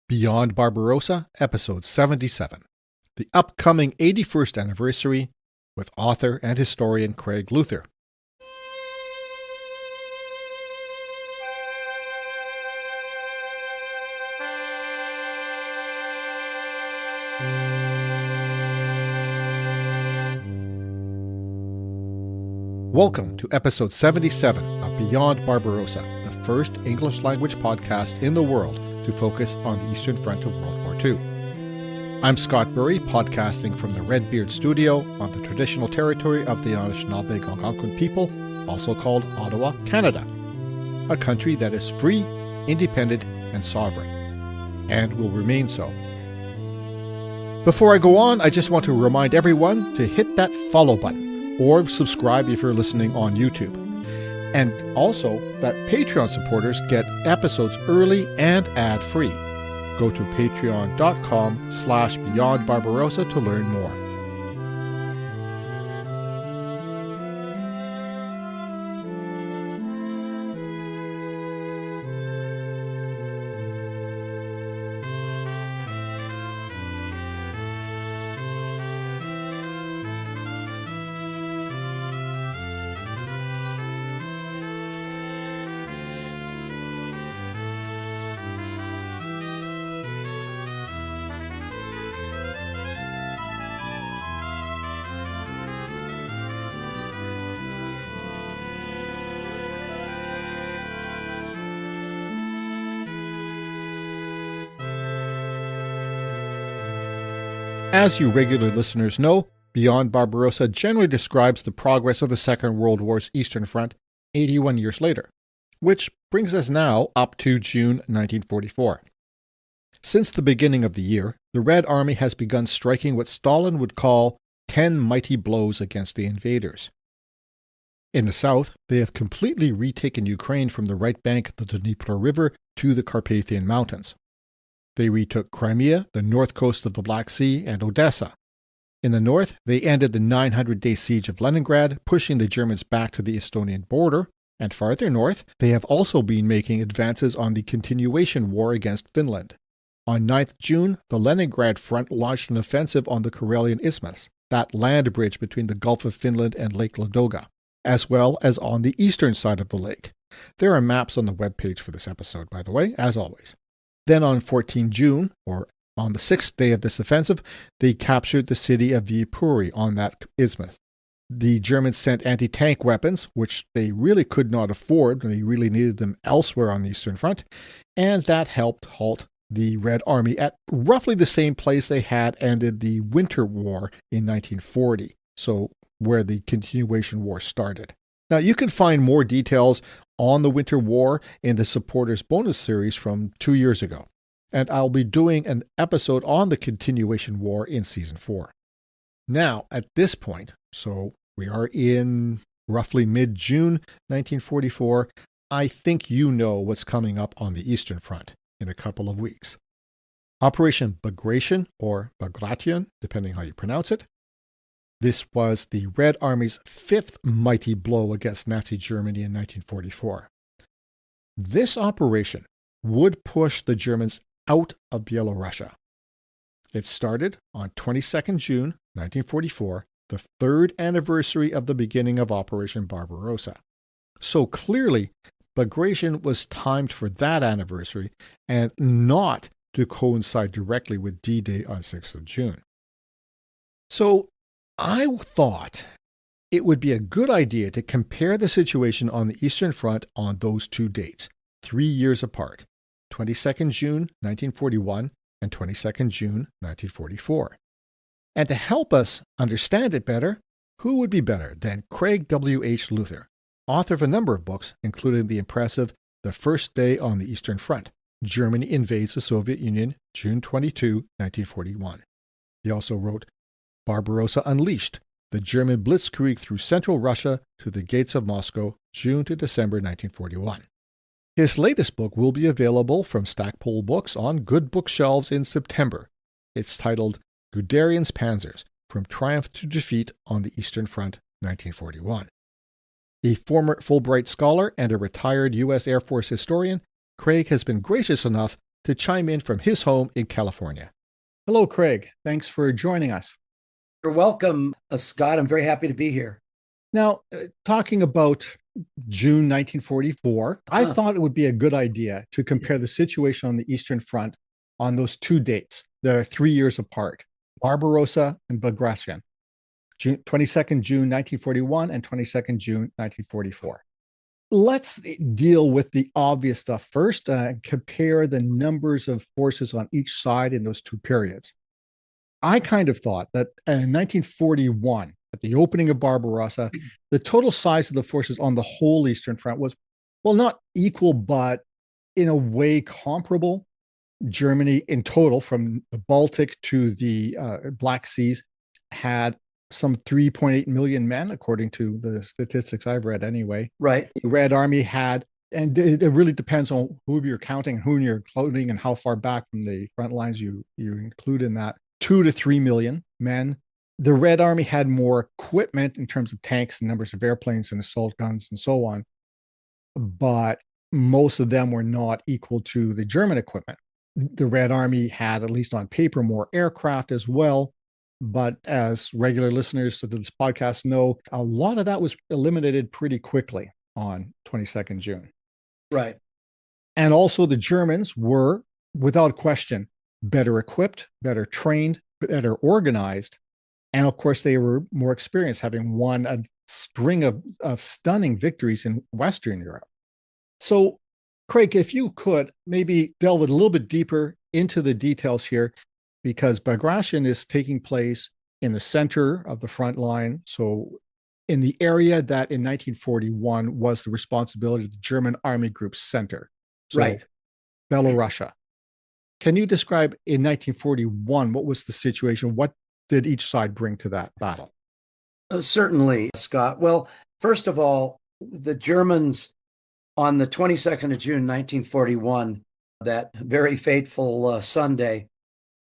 Beyond Barbarossa, Episode 77, the upcoming 81st anniversary, with author and historian Craig Luther. Welcome to Episode 77 of Beyond Barbarossa, the first English-language podcast in the world to focus on the Eastern Front of World War II. I'm Scott Burry, podcasting from the Redbeard Studio on the traditional territory of the Anishinaabe Algonquin people, also called Ottawa, Canada, a country that is free, independent, and sovereign, and will remain so. Before I go on, I just want to remind everyone to hit that follow button or subscribe if you're listening on YouTube. And also that Patreon supporters get episodes early and ad-free. Go to patreon.com/beyondbarbarossa to learn more. As you regular listeners know, Beyond Barbarossa generally describes the progress of the Second World War's Eastern Front 81 years later, which brings us now up to June 1944. Since the beginning of the year, the Red Army has begun striking what Stalin would call 10 mighty blows against the invaders. In the south, they have completely retaken Ukraine from the right bank of the Dnieper River to the Carpathian Mountains. They retook Crimea, the north coast of the Black Sea, and Odessa. In the north, they ended the 900-day siege of Leningrad, pushing the Germans back to the Estonian border, and farther north, they have also been making advances on the continuation war against Finland. On 9th June, the Leningrad front launched an offensive on the Karelian Isthmus, that land bridge between the Gulf of Finland and Lake Ladoga, as well as on the eastern side of the lake. There are maps on the webpage for this episode, by the way, as always. Then on 14 June, or on the 6th day of this offensive, they captured the city of Viipuri on that isthmus. The Germans sent anti-tank weapons, which they really could not afford, and they really needed them elsewhere on the Eastern Front, and that helped halt the Red Army at roughly the same place they had ended the Winter War in 1940, so where the continuation war started. Now, you can find more details on the Winter War in the Supporters bonus series from 2 years ago, and I'll be doing an episode on the continuation war in Season 4. Now, at this point, so we are in roughly mid-June 1944, I think you know what's coming up on the Eastern Front in a couple of weeks. Operation Bagration, or Bagration, depending how you pronounce it. This was the Red Army's fifth mighty blow against Nazi Germany in 1944. This operation would push the Germans out of Byelorussian. It started on 22nd June 1944, the third anniversary of the beginning of Operation Barbarossa. So clearly, Bagration was timed for that anniversary and not to coincide directly with D-Day on 6th of June. So I thought it would be a good idea to compare the situation on the Eastern Front on those two dates, 3 years apart, 22nd June 1941 and 22nd June 1944. And to help us understand it better, who would be better than Craig W.H. Luther, author of a number of books, including the impressive The First Day on the Eastern Front, Germany Invades the Soviet Union, June 22, 1941. He also wrote Barbarossa Unleashed, the German Blitzkrieg through Central Russia to the Gates of Moscow, June to December 1941. His latest book will be available from Stackpole Books on good bookshelves in September. It's titled Guderian's Panzers, From Triumph to Defeat on the Eastern Front, 1941. A former Fulbright scholar and a retired U.S. Air Force historian, Craig has been gracious enough to chime in from his home in California. Hello, Craig. Thanks for joining us. You're welcome, Scott. I'm very happy to be here. Now, talking about June 1944, I Huh. thought it would be a good idea to compare the situation on the Eastern Front on those two dates that are 3 years apart, Barbarossa and Bagration, 22nd June 1941 and 22nd June 1944. Let's deal with the obvious stuff first, compare the numbers of forces on each side in those two periods. I kind of thought that in 1941, at the opening of Barbarossa, the total size of the forces on the whole Eastern Front was, well, not equal, but in a way comparable. Germany in total, from the Baltic to the Black Seas, had some 3.8 million men, according to the statistics I've read anyway. Right. The Red Army had, and it really depends on who you're counting, who you're including, and how far back from the front lines you include in that, 2 to 3 million men. The Red Army had more equipment in terms of tanks and numbers of airplanes and assault guns and so on, but most of them were not equal to the German equipment. The Red Army had, at least on paper, more aircraft as well. But as regular listeners to this podcast know, a lot of that was eliminated pretty quickly on 22nd June. Right. And also the Germans were, without question, better equipped, better trained, better organized. And of course, they were more experienced, having won a string of stunning victories in Western Europe. So, Craig, if you could maybe delve a little bit deeper into the details here, because Bagration is taking place in the center of the front line. So, in the area that in 1941 was the responsibility of the German Army Group Center. So, Right. Byelorussian. Can you describe in 1941 what was the situation? What did each side bring to that battle? Certainly, Scott. Well, first of all, the Germans on the 22nd of June, 1941, that very fateful Sunday,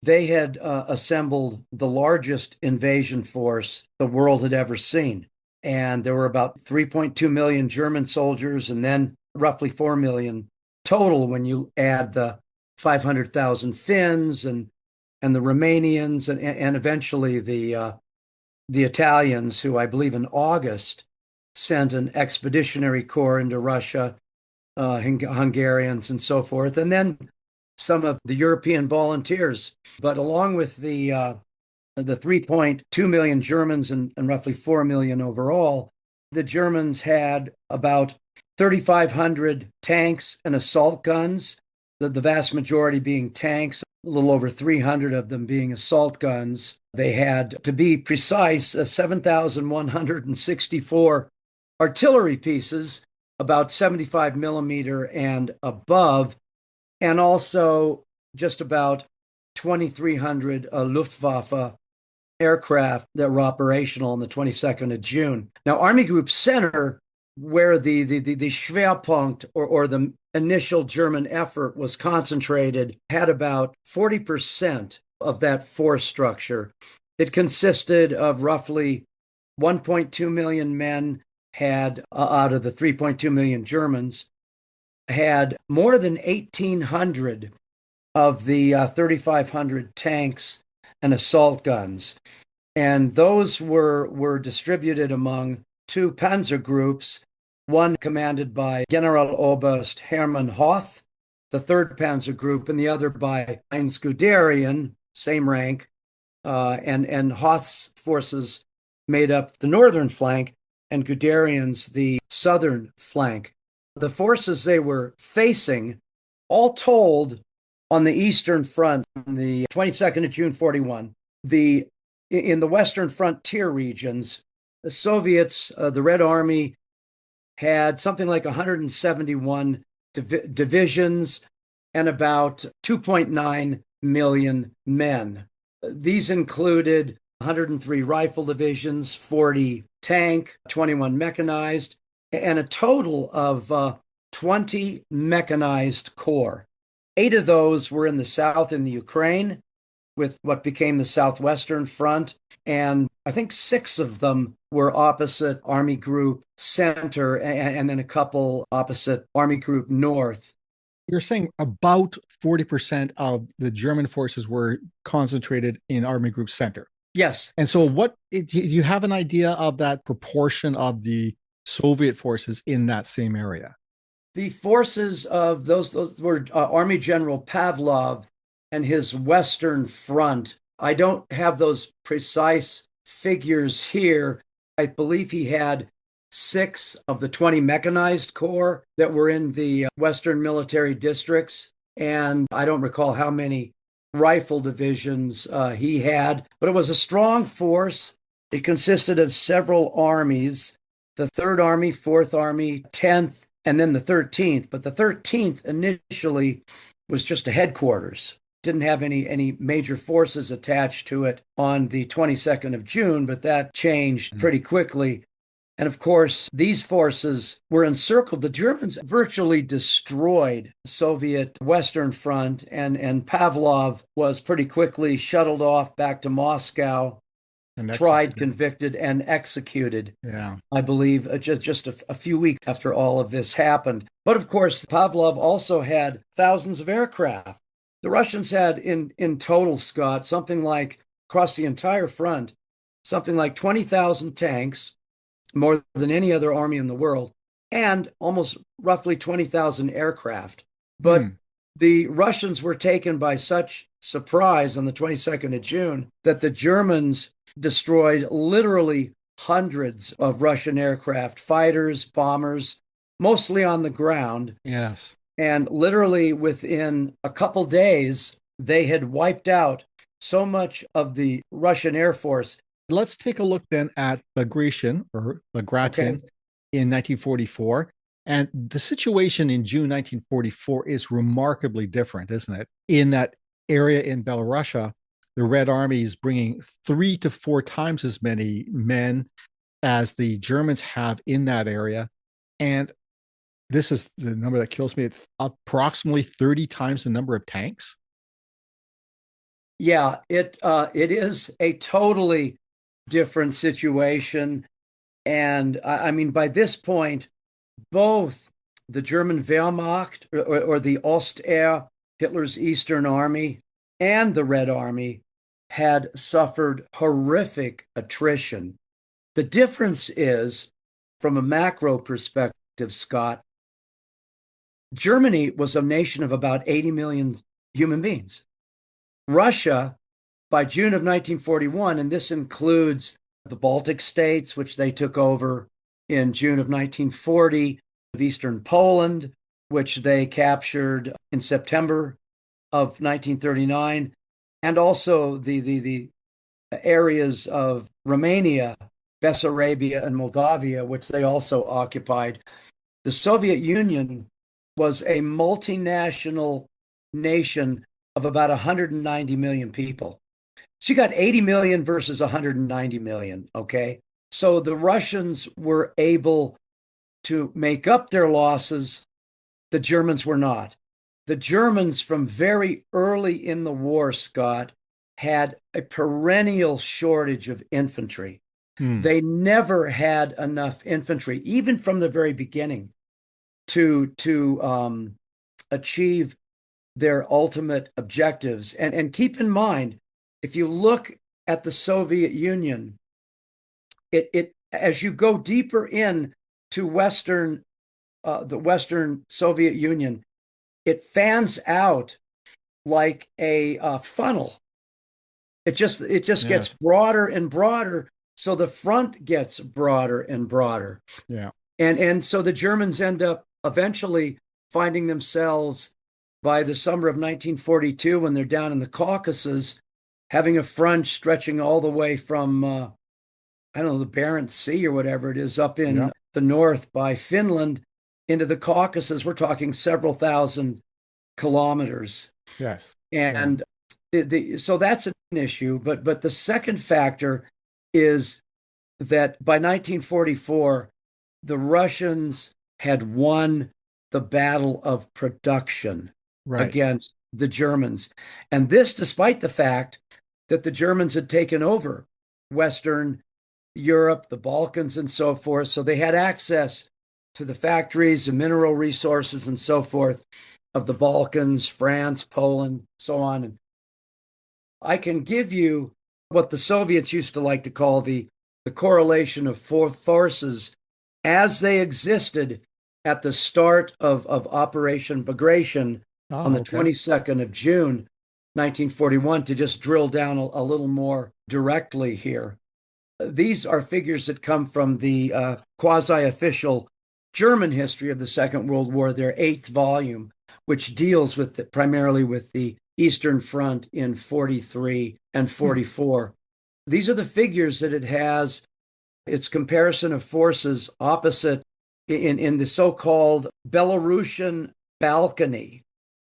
they had assembled the largest invasion force the world had ever seen. And there were about 3.2 million German soldiers and then roughly 4 million total when you add the 500,000 Finns and the Romanians and eventually the Italians, who I believe in August sent an expeditionary corps into Russia, Hungarians and so forth, and then some of the European volunteers. But along with the 3.2 million Germans and roughly 4 million overall, the Germans had about 3,500 tanks and assault guns, the vast majority being tanks, a little over 300 of them being assault guns. They had, to be precise, 7,164 artillery pieces, about 75 millimeter and above, and also just about 2,300 Luftwaffe aircraft that were operational on the 22nd of June. Now, Army Group Center, where the Schwerpunkt or the initial German effort was concentrated, had about 40% of that force structure. It consisted of roughly 1.2 million men, had out of the 3.2 million Germans, had more than 1,800 of the 3,500 tanks and assault guns. And those were distributed among two panzer groups, one commanded by Generaloberst Hermann Hoth, the 3rd Panzer Group, and the other by Heinz Guderian, same rank, and Hoth's forces made up the northern flank, and Guderian's the southern flank. The forces they were facing, all told, on the Eastern Front, on the 22nd of June 41, in the Western frontier regions, the Soviets, the Red Army, had something like 171 divisions and about 2.9 million men. These included 103 rifle divisions, 40 tank, 21 mechanized, and a total of 20 mechanized corps. 8 of those were in the south in the Ukraine, with what became the Southwestern Front, and I think 6 of them were opposite Army Group Center, and then a couple opposite Army Group North. You're saying about 40% of the German forces were concentrated in Army Group Center. Yes. And so, do you have an idea of that proportion of the Soviet forces in that same area? The forces of those were Army General Pavlov and his Western Front. I don't have those precise figures here. I believe he had six of the 20 mechanized corps that were in the Western military districts. And I don't recall how many rifle divisions he had, but it was a strong force. It consisted of several armies, the Third Army, Fourth Army, 10th, and then the 13th. But the 13th initially was just a headquarters. Didn't have any major forces attached to it on the 22nd of June, but that changed pretty quickly. And of course, these forces were encircled. The Germans virtually destroyed the Soviet Western Front, and Pavlov was pretty quickly shuttled off back to Moscow, And tried, executed. convicted, and executed. Yeah. I believe just a few weeks after all of this happened. But of course, Pavlov also had thousands of aircraft. The Russians had in total, Scott, something like across the entire front, something like 20,000 tanks, more than any other army in the world, and almost roughly 20,000 aircraft. But Hmm. the Russians were taken by such surprise on the 22nd of June that the Germans destroyed literally hundreds of Russian aircraft, fighters, bombers, mostly on the ground. Yes. And literally within a couple days, they had wiped out so much of the Russian Air Force. Let's take a look then at Bagration or Okay. Bagration in 1944. And the situation in June 1944 is remarkably different, isn't it? In that area in Byelorussian, the Red Army is bringing 3 to 4 times as many men as the Germans have in that area. And this is the number that kills me. It's approximately 30 times the number of tanks. Yeah, it is a totally different situation. And I mean, by this point, both the German Wehrmacht or the Oster, Hitler's Eastern Army, and the Red Army had suffered horrific attrition. The difference is, from a macro perspective, Scott, Germany was a nation of about 80 million human beings. Russia, by June of 1941, and this includes the Baltic states, which they took over in June of 1940, of Eastern Poland, which they captured in September of 1939, and also the areas of Romania, Bessarabia, and Moldavia, which they also occupied. The Soviet Union was a multinational nation of about 190 million people. So you got 80 million versus 190 million, okay? So the Russians were able to make up their losses. The Germans were not. The Germans, from very early in the war, Scott, had a perennial shortage of infantry. Hmm. They never had enough infantry, even from the very beginning, to achieve their ultimate objectives. And keep in mind, if you look at the Soviet Union, it as you go deeper in to the Western Soviet Union, it fans out like a funnel. It just gets Yes. broader and broader, so the front gets broader and broader. Yeah. And so the Germans end up eventually finding themselves by the summer of 1942, when they're down in the Caucasus, having a front stretching all the way from I don't know, the Barents Sea or whatever it is up Yeah. in the north by Finland into the Caucasus. We're talking several thousand kilometers. Yes. Yeah. And so that's an issue. But the second factor is that by 1944, the Russians had won the battle of production Right. against the Germans. And this, despite the fact that the Germans had taken over Western Europe, the Balkans, and so forth. So they had access to the factories, the mineral resources, and so forth. of the Balkans, France, Poland, so on. And I can give you what the Soviets used to like to call the correlation of forces as they existed at the start of Operation Bagration on Oh, the okay. 22nd of June, 1941, to just drill down a little more directly here. These are figures that come from the quasi-official German history of the Second World War, their eighth volume, which deals with primarily with the Eastern Front in 43 and 44. These are the figures that it has, its comparison of forces opposite in the so-called Byelorussian Balcony,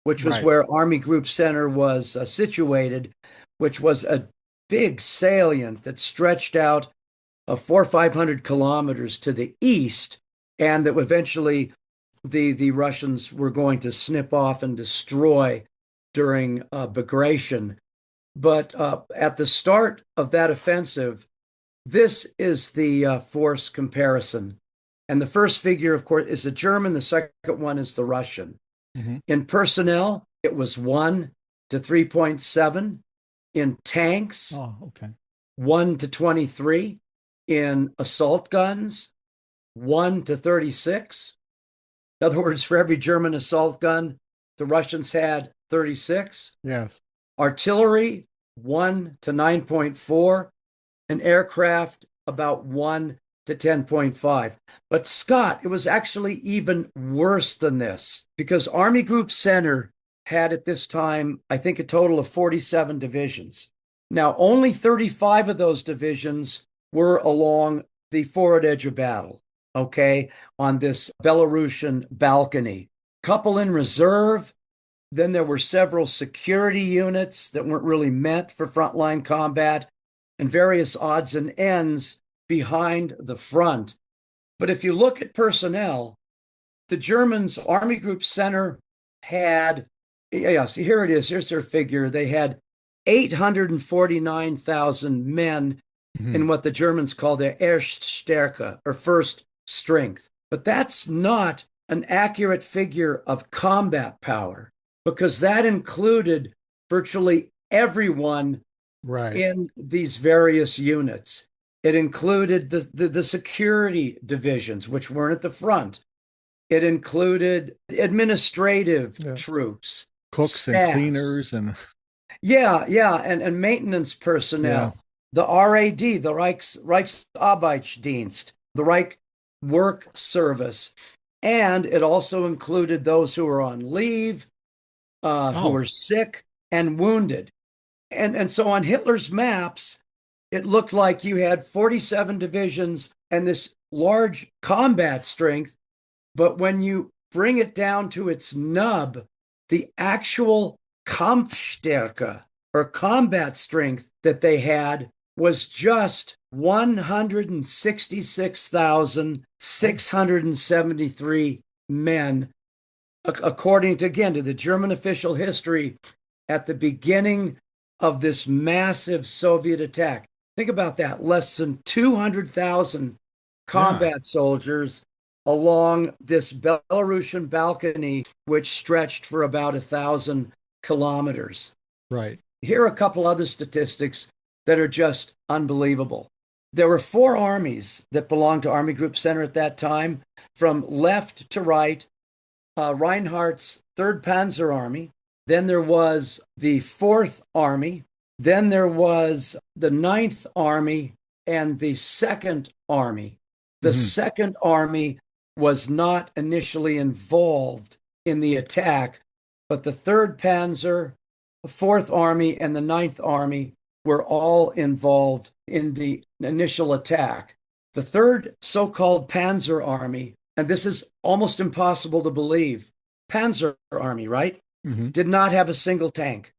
which was Right. where Army Group Center was situated, which was a big salient that stretched out 400 or 500 kilometers to the east, and that eventually the Russians were going to snip off and destroy during Bagration. But at the start of that offensive, this is the force comparison. And the first figure, of course, is the German. The second one is the Russian. Hmm. In personnel, it was 1 to 3.7. In tanks, Oh, okay. 1 to 23. In assault guns, 1 to 36. In other words, for every German assault gun, the Russians had 36. Yes. Artillery, 1 to 9.4. And aircraft, about 1 to 10.5. But Scott, it was actually even worse than this, because Army Group Center had at this time, I think, a total of 47 divisions. Now, only 35 of those divisions were along the forward edge of battle, okay, on this Belarusian balcony. Couple in reserve. Then there were several security units that weren't really meant for frontline combat, and various odds and ends behind the front. But if you look at personnel, the Germans' Army Group Center had, yes, here it is. Here's their figure. They had 849,000 men Hmm. in what the Germans call their Erststärke, or first strength. But that's not an accurate figure of combat power, because that included virtually everyone Right. in these various units. It included the security divisions, which weren't at the front. It included administrative Yeah. troops, Cooks and staffs. cleaners and Yeah, and maintenance yeah. personnel. The RAD, the Reichsarbeitsdienst, the Reich Work Service. And it also included those who were on leave, who Oh, were sick and wounded. And so on Hitler's maps, it looked like you had 47 divisions and this large combat strength. But when you bring it down to its nub, the actual Kampfstärke, or combat strength, that they had was just oh, 166,673 men, according to, again, to the German official history at the beginning of this massive Soviet attack. Think about that. Less than 200,000 yeah. combat soldiers along this Belarusian balcony, which stretched for about 1,000 kilometers. Right. Here are a couple other statistics that are just unbelievable. There were four armies that belonged to Army Group Center at that time, from left to right. Reinhardt's 3rd Panzer Army. Then there was the 4th Army. Then there was the 9th Army and the 2nd Army. The Hmm. 2nd Army was not initially involved in the attack, but the 3rd Panzer, the 4th Army, and the 9th Army were all involved in the initial attack. The 3rd so-called Panzer Army, and this is almost impossible to believe, Panzer Army, right? Hmm. Did not have a single tank,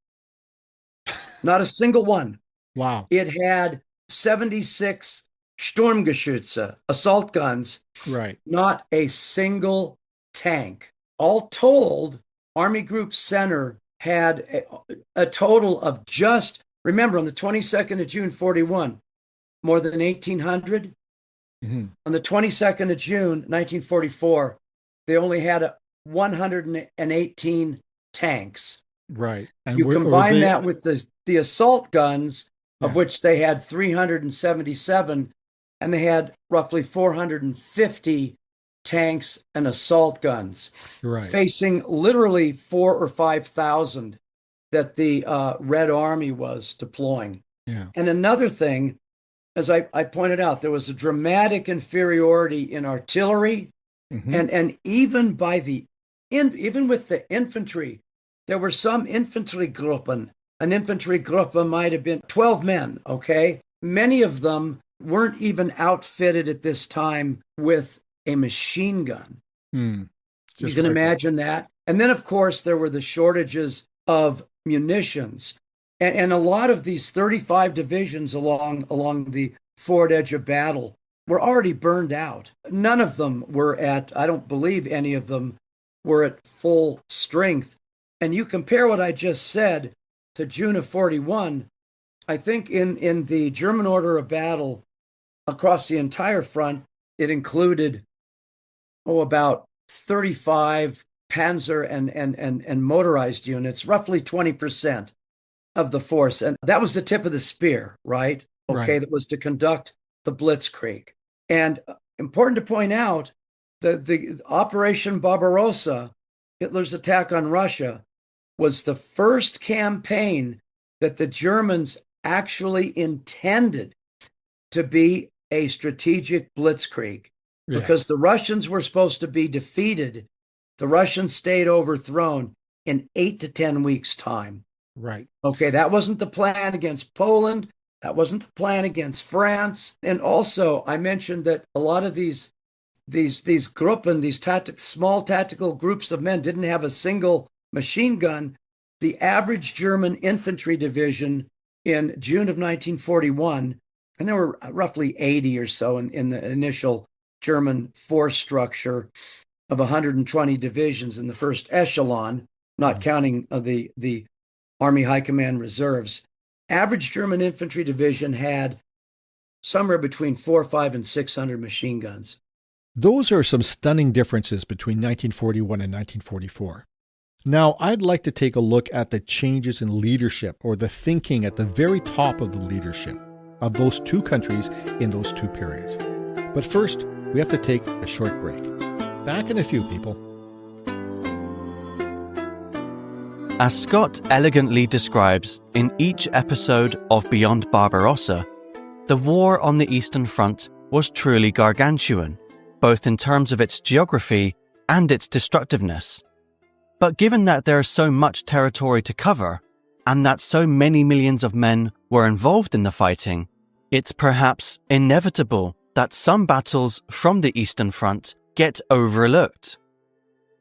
not a single one. Wow. It had 76 Sturmgeschütze, assault guns, Right. not a single tank. All told, Army Group Center had a total of just, remember, on the 22nd of June, 41, more than 1,800. Hmm. On the 22nd of June, 1944, they only had 118 tanks. Right. And You combine that with the assault guns, of which they had 377, and they had roughly 450 tanks and assault guns, facing literally 4,000 or 5,000 that the Red Army was deploying. Yeah. And another thing, as I pointed out, there was a dramatic inferiority in artillery, and even even with the infantry, there were some Infanteriegruppen. An infantry group might have been 12 men, okay? Many of them weren't even outfitted at this time with a machine gun. You can imagine that. And then, of course, there were the shortages of munitions. And a lot of these 35 divisions along the forward edge of battle were already burned out. None of them were I don't believe any of them were at full strength. And you compare what I just said to June of 41, I think in the German order of battle across the entire front, it included, about 35 Panzer and motorized units, roughly 20% of the force. And that was the tip of the spear, right? Okay, that was to conduct the Blitzkrieg. And important to point out, the Operation Barbarossa, Hitler's attack on Russia, was the first campaign that the Germans actually intended to be a strategic blitzkrieg, because the Russians were supposed to be defeated. The Russians stayed overthrown in 8 to 10 weeks' time. Right. Okay, that wasn't the plan against Poland. That wasn't the plan against France. And also, I mentioned that a lot of these Gruppen, these small tactical groups of men, didn't have a single machine gun. The average German infantry division in June of 1941, and there were roughly 80 or so in the initial German force structure of 120 divisions in the first echelon, not counting the Army High Command reserves. Average German infantry division had somewhere between 400, 500, and 600 machine guns. Those are some stunning differences between 1941 and 1944. Now, I'd like to take a look at the changes in leadership, or the thinking at the very top of the leadership of those two countries in those two periods. But first, we have to take a short break. Back in a few, people. As Scott elegantly describes in each episode of Beyond Barbarossa, the war on the Eastern Front was truly gargantuan, both in terms of its geography and its destructiveness. But given that there is so much territory to cover, and that so many millions of men were involved in the fighting, it's perhaps inevitable that some battles from the Eastern Front get overlooked.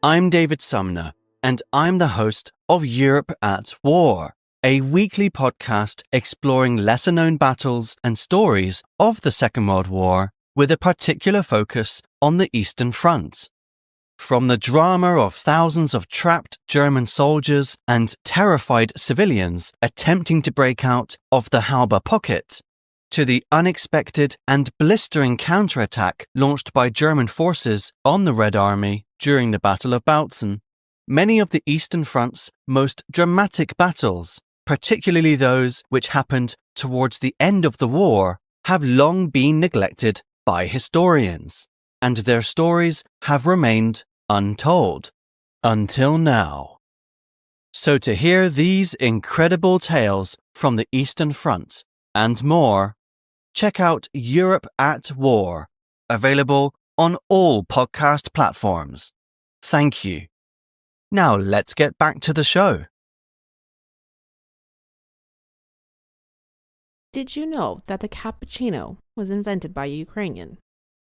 I'm David Sumner, and I'm the host of Europe at War, a weekly podcast exploring lesser-known battles and stories of the Second World War, with a particular focus on the Eastern Front. From the drama of thousands of trapped German soldiers and terrified civilians attempting to break out of the Halber pocket, to the unexpected and blistering counterattack launched by German forces on the Red Army during the Battle of Bautzen, many of the Eastern Front's most dramatic battles, particularly those which happened towards the end of the war, have long been neglected by historians, and their stories have remained untold until now. So to hear these incredible tales from the Eastern Front and more, check out Europe at War, available on all podcast platforms. Thank you. Now let's get back to the show. Did you know that the cappuccino was invented by a Ukrainian?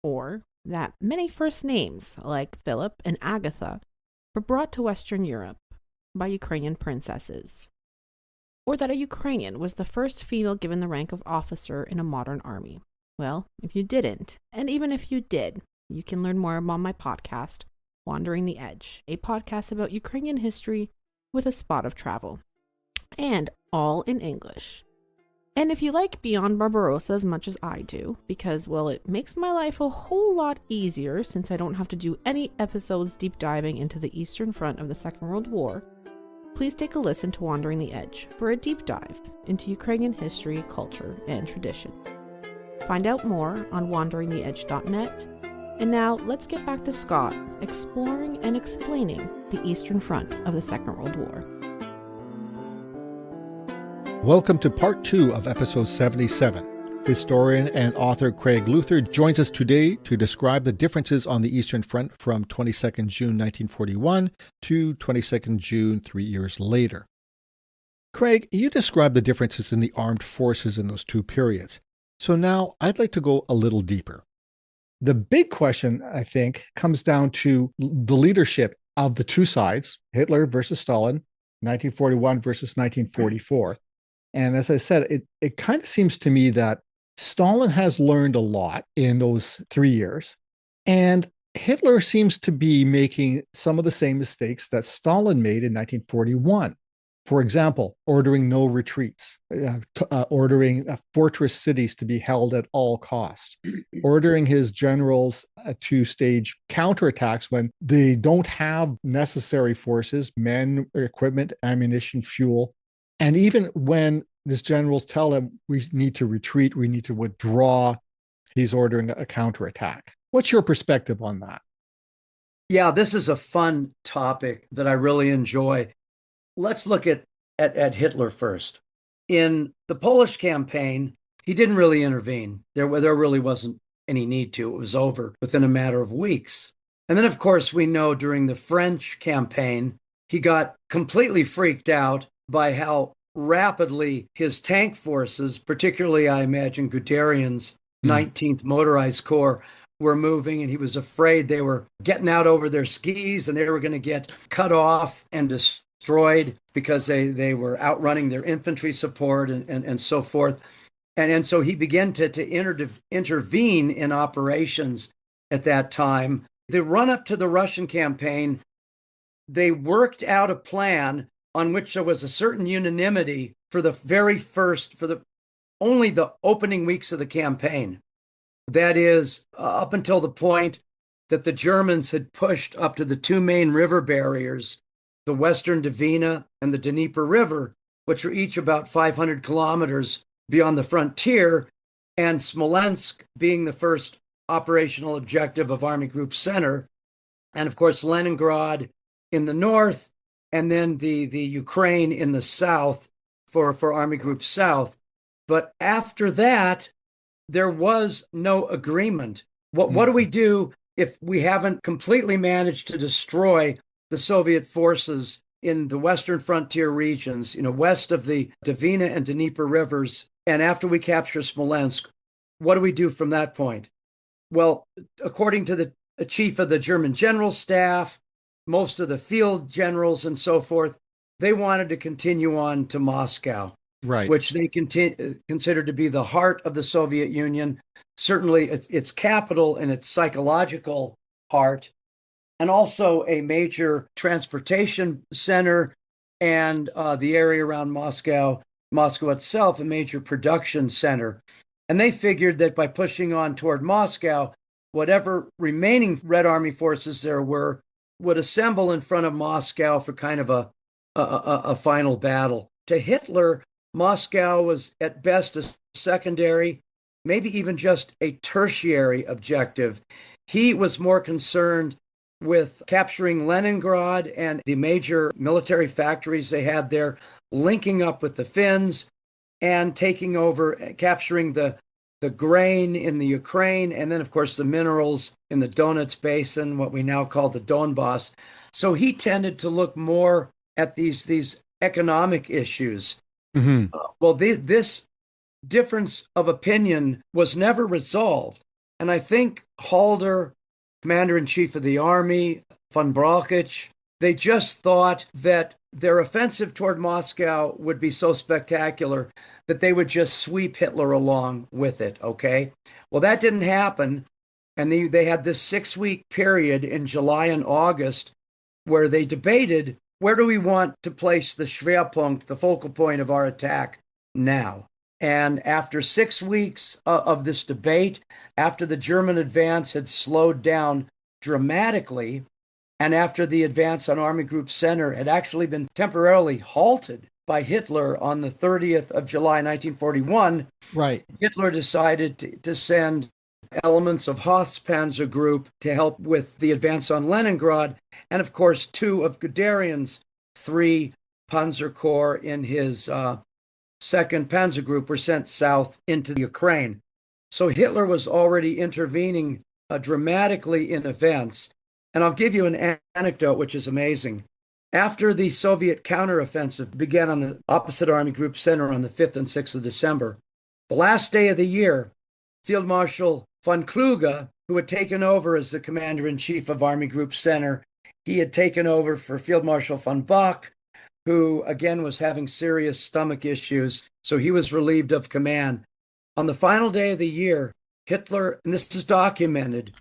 Or that many first names, like Philip and Agatha, were brought to Western Europe by Ukrainian princesses? Or that a Ukrainian was the first female given the rank of officer in a modern army? Well, if you didn't, and even if you did, you can learn more on my podcast, Wandering the Edge, a podcast about Ukrainian history with a spot of travel. And all in English. And if you like Beyond Barbarossa as much as I do, because, well, it makes my life a whole lot easier since I don't have to do any episodes deep diving into the Eastern Front of the Second World War, please take a listen to Wandering the Edge for a deep dive into Ukrainian history, culture, and tradition. Find out more on wanderingtheedge.net. And now let's get back to Scott exploring and explaining the Eastern Front of the Second World War. Welcome to part 2 of episode 77. Historian and author Craig Luther joins us today to describe the differences on the Eastern Front from 22nd June 1941 to 22nd June 3 years later. Craig, you described the differences in the armed forces in those two periods. So now I'd like to go a little deeper. The big question, I think, comes down to the leadership of the two sides, Hitler versus Stalin, 1941 versus 1944. And as I said, it kind of seems to me that Stalin has learned a lot in those 3 years, and Hitler seems to be making some of the same mistakes that Stalin made in 1941. For example, ordering no retreats, ordering fortress cities to be held at all costs, ordering his generals to stage counterattacks when they don't have necessary forces, men, equipment, ammunition, fuel. And even when his generals tell him we need to retreat, we need to withdraw, he's ordering a counterattack. What's your perspective on that? Yeah, this is a fun topic that I really enjoy. Let's look at Hitler first. In the Polish campaign, he didn't really intervene. There really wasn't any need to. It was over within a matter of weeks. And then, of course, we know during the French campaign, he got completely freaked out by how rapidly his tank forces, particularly, I imagine, Guderian's 19th Motorized Corps, were moving, and he was afraid they were getting out over their skis and they were going to get cut off and destroyed because they were outrunning their infantry support and so forth. And so he began to intervene in operations at that time. The run-up to the Russian campaign, they worked out a plan on which there was a certain unanimity for only the opening weeks of the campaign. That is, up until the point that the Germans had pushed up to the two main river barriers, the Western Dvina and the Dnieper River, which are each about 500 kilometers beyond the frontier, and Smolensk being the first operational objective of Army Group Center, and of course Leningrad in the north, and then the Ukraine in the south for Army Group South. But after that, there was no agreement. What do we do if we haven't completely managed to destroy the Soviet forces in the western frontier regions, west of the Dvina and Dnieper rivers, and after we capture Smolensk? What do we do from that point? Well, according to the chief of the German general staff, most of the field generals and so forth, they wanted to continue on to Moscow, Right. which they considered to be the heart of the Soviet Union, certainly its capital and its psychological heart, and also a major transportation center, and the area around Moscow itself, a major production center. And they figured that by pushing on toward Moscow, whatever remaining Red Army forces there were would assemble in front of Moscow for kind of a final battle. To Hitler, Moscow was at best a secondary, maybe even just a tertiary objective. He was more concerned with capturing Leningrad and the major military factories they had there, linking up with the Finns and taking over, capturing the grain in the Ukraine, and then, of course, the minerals in the Donets Basin, what we now call the Donbass. So he tended to look more at these economic issues. Well, this difference of opinion was never resolved. And I think Halder, Commander-in-Chief of the Army, von Brauchitsch, they just thought that their offensive toward Moscow would be so spectacular that they would just sweep Hitler along with it, okay? Well, that didn't happen, and they had this 6-week period in July and August where they debated, where do we want to place the Schwerpunkt, the focal point of our attack now? And after 6 weeks of this debate, after the German advance had slowed down dramatically, and after the advance on Army Group Center had actually been temporarily halted by Hitler on the 30th of July, 1941, Right. Hitler decided to send elements of Hoth's Panzer Group to help with the advance on Leningrad, and of course, 2 of Guderian's 3 Panzer Corps in his Second Panzer Group were sent south into Ukraine. So Hitler was already intervening dramatically in events. And I'll give you an anecdote which is amazing. After the Soviet counteroffensive began on the opposite Army Group Center on the 5th and 6th of December, the last day of the year, Field Marshal von Kluge, who had taken over as the commander-in-chief of Army Group Center, he had taken over for Field Marshal von Bock, who again was having serious stomach issues, so he was relieved of command. On the final day of the year, Hitler, and this is documented,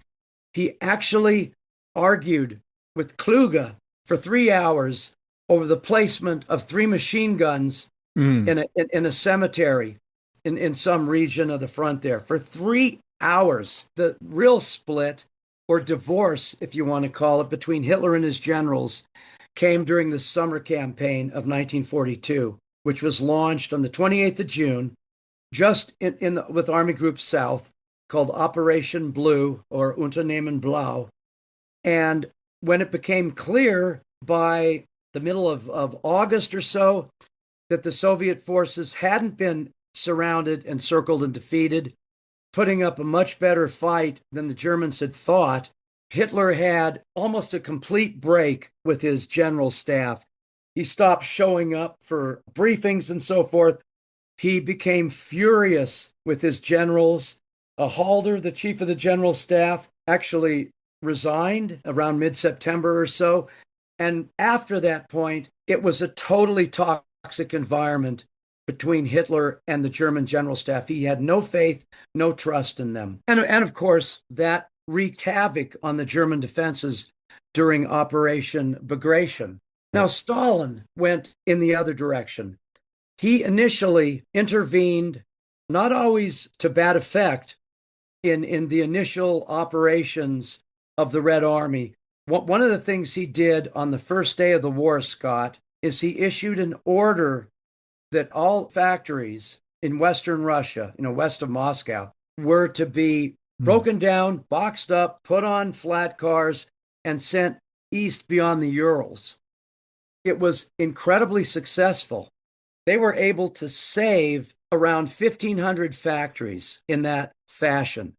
he actually argued with Kluge for 3 hours over the placement of 3 machine guns in a cemetery in some region of the front there. For 3 hours, the real split, or divorce, if you want to call it, between Hitler and his generals came during the summer campaign of 1942, which was launched on the 28th of June, just with Army Group South, called Operation Blue or Unternehmen Blau. And when it became clear by the middle of August or so that the Soviet forces hadn't been surrounded, encircled, and defeated, putting up a much better fight than the Germans had thought, Hitler had almost a complete break with his general staff. He stopped showing up for briefings and so forth. He became furious with his generals. Halder, the chief of the general staff, actually resigned around mid-September or so. And after that point, it was a totally toxic environment between Hitler and the German general staff. He had no faith, no trust in them. And of course, that wreaked havoc on the German defenses during Operation Bagration. Now, Stalin went in the other direction. He initially intervened, not always to bad effect, in the initial operations of the Red Army. One of the things he did on the first day of the war, Scott, is he issued an order that all factories in Western Russia, west of Moscow, were to be broken down, boxed up, put on flat cars, and sent east beyond the Urals. It was incredibly successful. They were able to save around 1,500 factories in that fashion.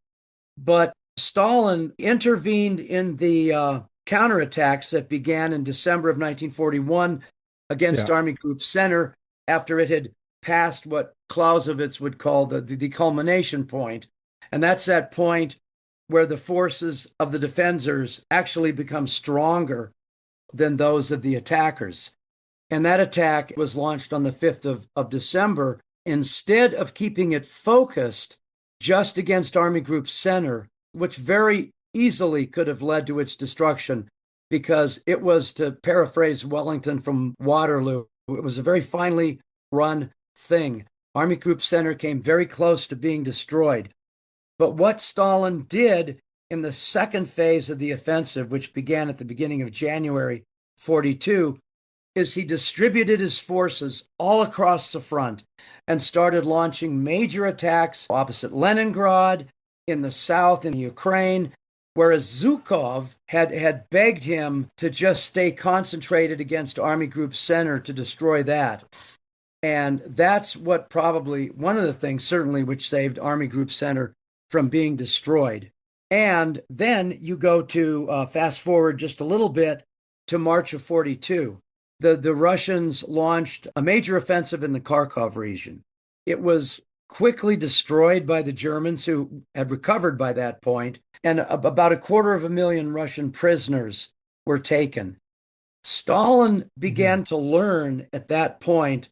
But Stalin intervened in the counterattacks that began in December of 1941 against Army Group Center after it had passed what Clausewitz would call the culmination point. And that's that point where the forces of the defenders actually become stronger than those of the attackers. And that attack was launched on the 5th of December. Instead of keeping it focused just against Army Group Center, which very easily could have led to its destruction, because it was, to paraphrase Wellington from Waterloo, it was a very finely run thing. Army Group Center came very close to being destroyed. But what Stalin did in the second phase of the offensive, which began at the beginning of January 42, is he distributed his forces all across the front and started launching major attacks opposite Leningrad, in the south, in Ukraine, whereas Zhukov had begged him to just stay concentrated against Army Group Center to destroy that. And that's what probably, one of the things certainly, which saved Army Group Center from being destroyed. And then you go to, fast forward just a little bit, to March of 42. The Russians launched a major offensive in the Kharkov region. It was quickly destroyed by the Germans, who had recovered by that point, and about 250,000 Russian prisoners were taken. Stalin began to learn at that point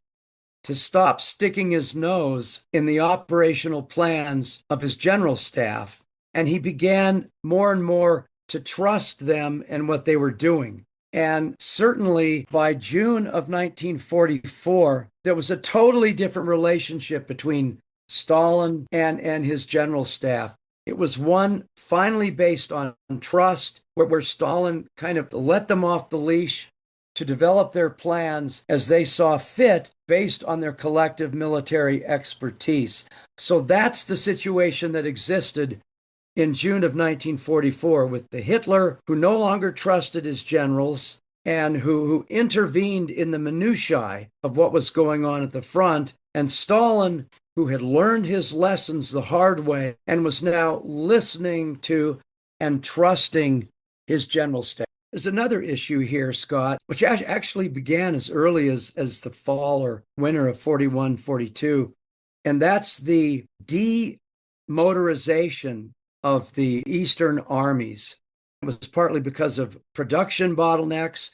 to stop sticking his nose in the operational plans of his general staff, and he began more and more to trust them and what they were doing. And certainly by June of 1944, there was a totally different relationship between Stalin and his general staff. It was one finally based on trust, where Stalin kind of let them off the leash to develop their plans as they saw fit based on their collective military expertise. So that's the situation that existed in June of 1944 with the Hitler who no longer trusted his generals and who intervened in the minutiae of what was going on at the front, and Stalin who had learned his lessons the hard way and was now listening to and trusting his general staff. There's another issue here, Scott, which actually began as early as the fall or winter of 41, 42, and that's the demotorization of the Eastern armies. It was partly because of production bottlenecks,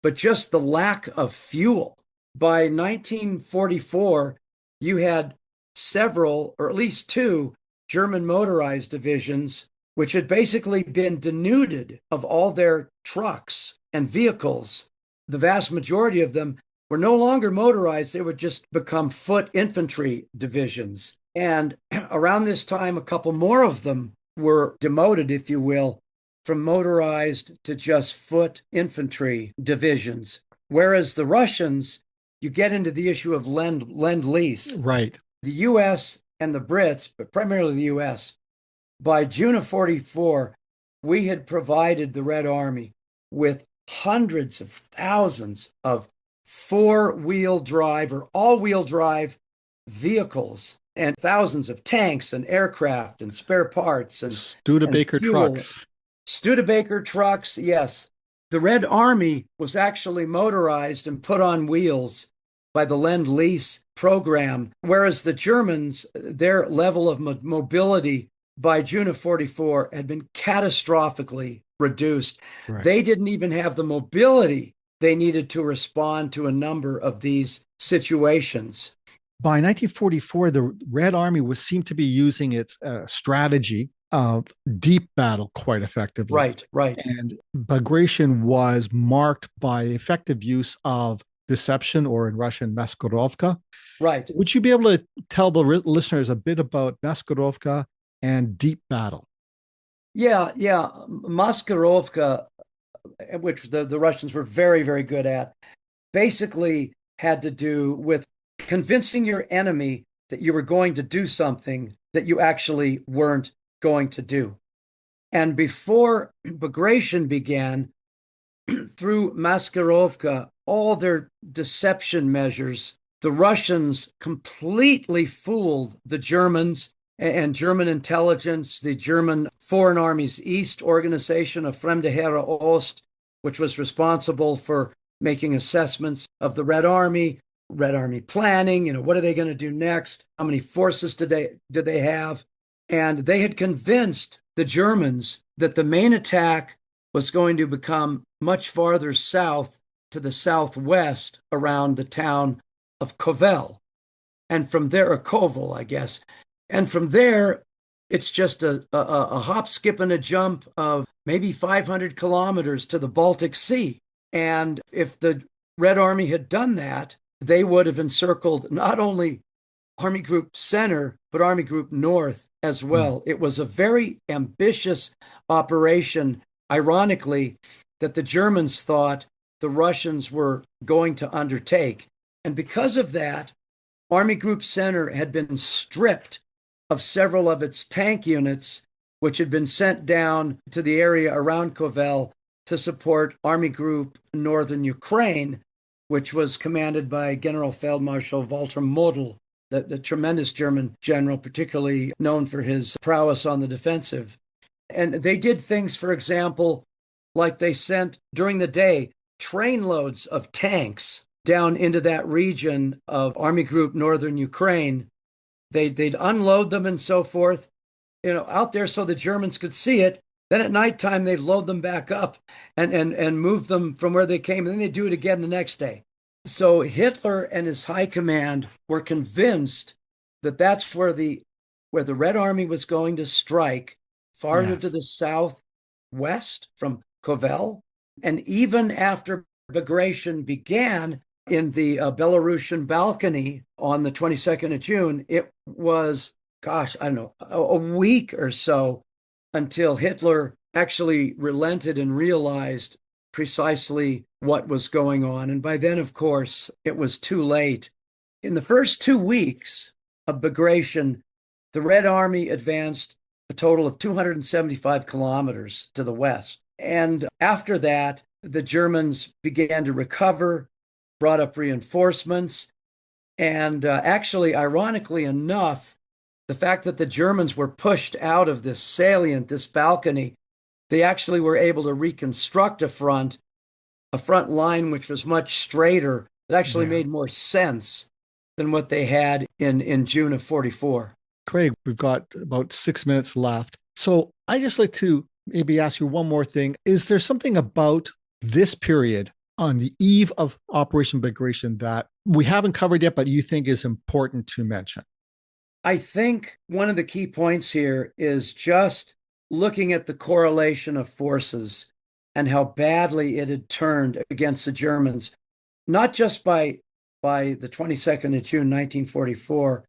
but just the lack of fuel. By 1944, you had several, or at least two, German motorized divisions, which had basically been denuded of all their trucks and vehicles. The vast majority of them were no longer motorized. They would just become foot infantry divisions. And around this time, a couple more of them were demoted, if you will, from motorized to just foot infantry divisions. Whereas the Russians, you get into the issue of lend-lease. Right. The U.S. and the Brits, but primarily the U.S., by June of 44, we had provided the Red Army with hundreds of thousands of four-wheel drive or all-wheel drive vehicles and thousands of tanks and aircraft and spare parts and Studebaker trucks. Studebaker trucks, yes. The Red Army was actually motorized and put on wheels by the Lend-Lease program, whereas the Germans, their level of mobility by June of 44 had been catastrophically reduced. Right. They didn't even have the mobility they needed to respond to a number of these situations. By 1944, the Red Army seemed to be using its strategy of deep battle quite effectively. Right. And Bagration was marked by effective use of deception, or in Russian, maskirovka. Right. Would you be able to tell the listeners a bit about maskirovka and deep battle? Yeah. Maskirovka, which the Russians were very, very good at, basically had to do with convincing your enemy that you were going to do something that you actually weren't going to do. And before Bagration began, through Maskirovka, all their deception measures, the Russians completely fooled the Germans and German intelligence, the German Foreign Armies East organization of Fremde Heere Ost, which was responsible for making assessments of the Red Army planning, what are they going to do next? How many forces did they have? And they had convinced the Germans that the main attack was going to become much farther south to the southwest around the town of Kovel. And from there, or Kovel, I guess. And from there, it's just a hop, skip, and a jump of maybe 500 kilometers to the Baltic Sea. And if the Red Army had done that, they would have encircled not only Army Group Center, but Army Group North as well. It was a very ambitious operation, ironically, that the Germans thought the Russians were going to undertake. And because of that, Army Group Center had been stripped of several of its tank units, which had been sent down to the area around Kovel to support Army Group Northern Ukraine, which was commanded by General Feldmarschall Walter Model, the tremendous German general, particularly known for his prowess on the defensive. And they did things, for example, like they sent during the day trainloads of tanks down into that region of Army Group Northern Ukraine. They'd unload them and so forth, out there so the Germans could see it. Then at nighttime, they'd load them back up and move them from where they came. And then they'd do it again the next day. So Hitler and his high command were convinced that that's where the Red Army was going to strike, farther to the southwest from Kovel. And even after Bagration began, in the Byelorussian balcony on the 22nd of June, it was, gosh, I don't know, a week or so until Hitler actually relented and realized precisely what was going on. And by then, of course, it was too late. In the first 2 weeks of Bagration, the Red Army advanced a total of 275 kilometers to the west. And after that, the Germans began to recover, brought up reinforcements. And actually, ironically enough, the fact that the Germans were pushed out of this salient, this balcony, they actually were able to reconstruct a front line which was much straighter. It actually made more sense than what they had in June of 44. Craig, we've got about 6 minutes left. So I just like to maybe ask you one more thing. Is there something about this period on the eve of Operation Bagration that we haven't covered yet, but you think is important to mention? I think one of the key points here is just looking at the correlation of forces and how badly it had turned against the Germans, not just by the 22nd of June, 1944,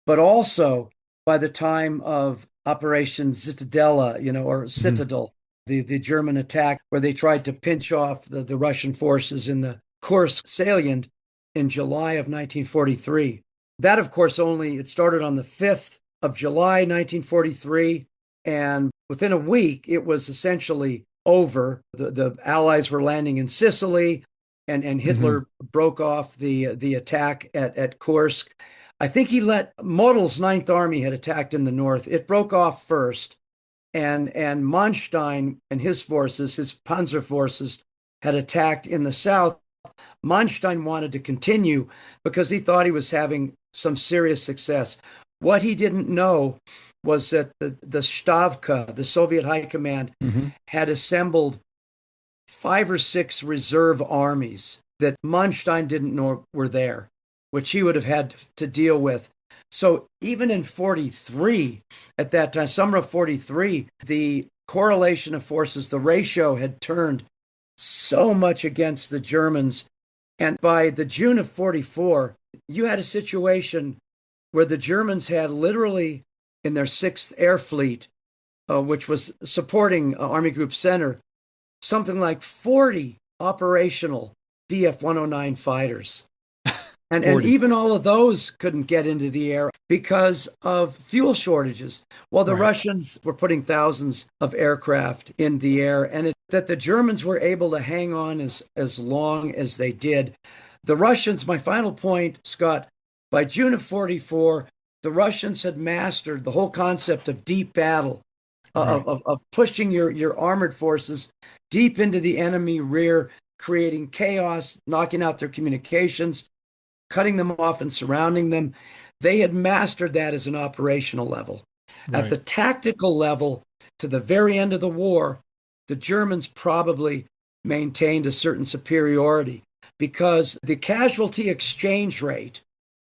but also by the time of Operation Zitadella, or Citadel, the German attack, where they tried to pinch off the Russian forces in the Kursk salient in July of 1943. That, of course, it started on the 5th of July, 1943, and within a week, it was essentially over. The Allies were landing in Sicily, and Hitler broke off the attack at Kursk. I think Model's Ninth Army had attacked in the north. It broke off first, and Manstein and his forces, his Panzer forces, had attacked in the south. Manstein wanted to continue because he thought he was having some serious success. What he didn't know was that the Stavka, the Soviet High Command, had assembled 5 or 6 reserve armies that Manstein didn't know were there, which he would have had to deal with. So even in 43, at that time, summer of 43, the correlation of forces, the ratio had turned so much against the Germans. And by the June of 44, you had a situation where the Germans had literally in their 6th Air Fleet, which was supporting Army Group Center, something like 40 operational Bf-109 fighters. And even all of those couldn't get into the air because of fuel shortages, while the Russians were putting thousands of aircraft in the air. And that the Germans were able to hang on as long as they did. The Russians, my final point, Scott, by June of 44, the Russians had mastered the whole concept of deep battle, of pushing your armored forces deep into the enemy rear, creating chaos, knocking out their communications, cutting them off and surrounding them. They had mastered that as an operational level. At the tactical level, to the very end of the war, the Germans probably maintained a certain superiority because the casualty exchange rate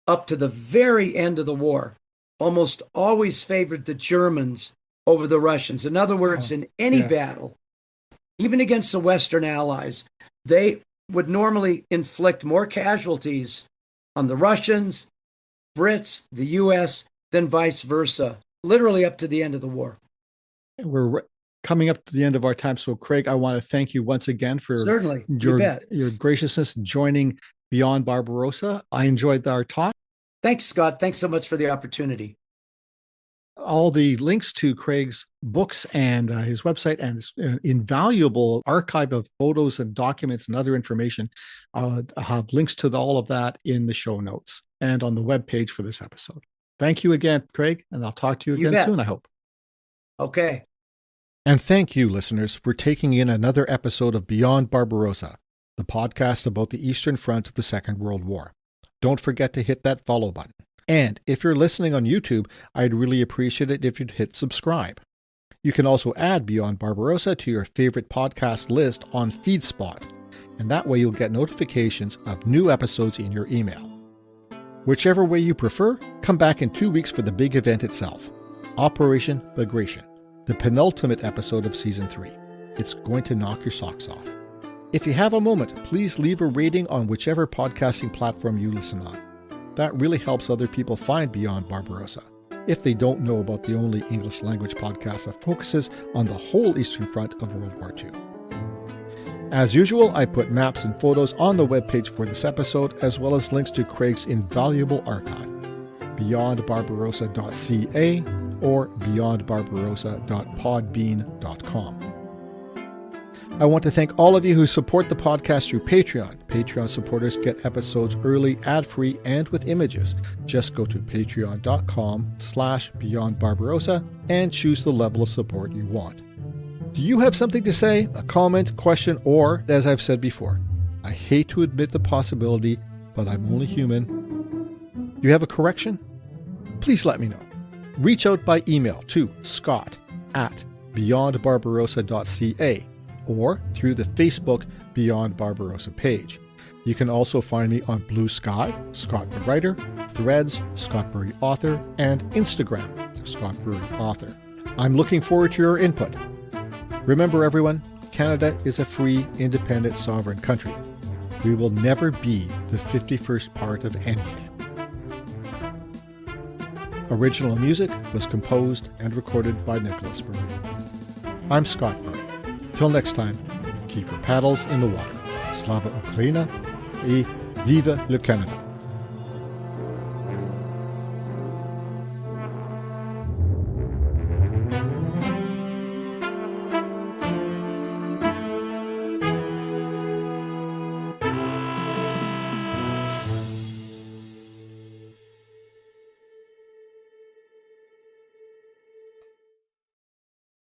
up to the very end of the war almost always favored the Germans over the Russians. In other words, in any battle, even against the Western Allies, they would normally inflict more casualties on the Russians, Brits, the U.S., than vice versa, literally up to the end of the war. We're coming up to the end of our time. So, Craig, I want to thank you once again for your graciousness joining Beyond Barbarossa. I enjoyed our talk. Thanks, Scott. Thanks so much for the opportunity. All the links to Craig's books and his website and his invaluable archive of photos and documents and other information, I'll have links to all of that in the show notes and on the webpage for this episode. Thank you again, Craig, and I'll talk to you again soon, I hope. Okay. And thank you, listeners, for taking in another episode of Beyond Barbarossa, the podcast about the Eastern Front of the Second World War. Don't forget to hit that follow button. And if you're listening on YouTube, I'd really appreciate it if you'd hit subscribe. You can also add Beyond Barbarossa to your favorite podcast list on FeedSpot, and that way you'll get notifications of new episodes in your email. Whichever way you prefer, come back in 2 weeks for the big event itself, Operation Bagration, the penultimate episode of Season 3. It's going to knock your socks off. If you have a moment, please leave a rating on whichever podcasting platform you listen on. That really helps other people find Beyond Barbarossa, if they don't know about the only English language podcast that focuses on the whole Eastern Front of World War II. As usual, I put maps and photos on the webpage for this episode, as well as links to Craig's invaluable archive, beyondbarbarossa.ca or beyondbarbarossa.podbean.com. I want to thank all of you who support the podcast through Patreon. Patreon supporters get episodes early, ad-free, and with images. Just go to patreon.com/beyondbarbarossa and choose the level of support you want. Do you have something to say, a comment, question, or, as I've said before, I hate to admit the possibility, but I'm only human. Do you have a correction? Please let me know. Reach out by email to scott@beyondbarbarossa.ca or through the Facebook Beyond Barbarossa page. You can also find me on Blue Sky, Scott the Writer, Threads, Scott Bury Author, and Instagram, Scott Bury Author. I'm looking forward to your input. Remember everyone, Canada is a free, independent, sovereign country. We will never be the 51st part of anything. Original music was composed and recorded by Nicholas Bury. I'm Scott Bury. Till next time, keep your paddles in the water. Slava Ukraina et vive le Canada.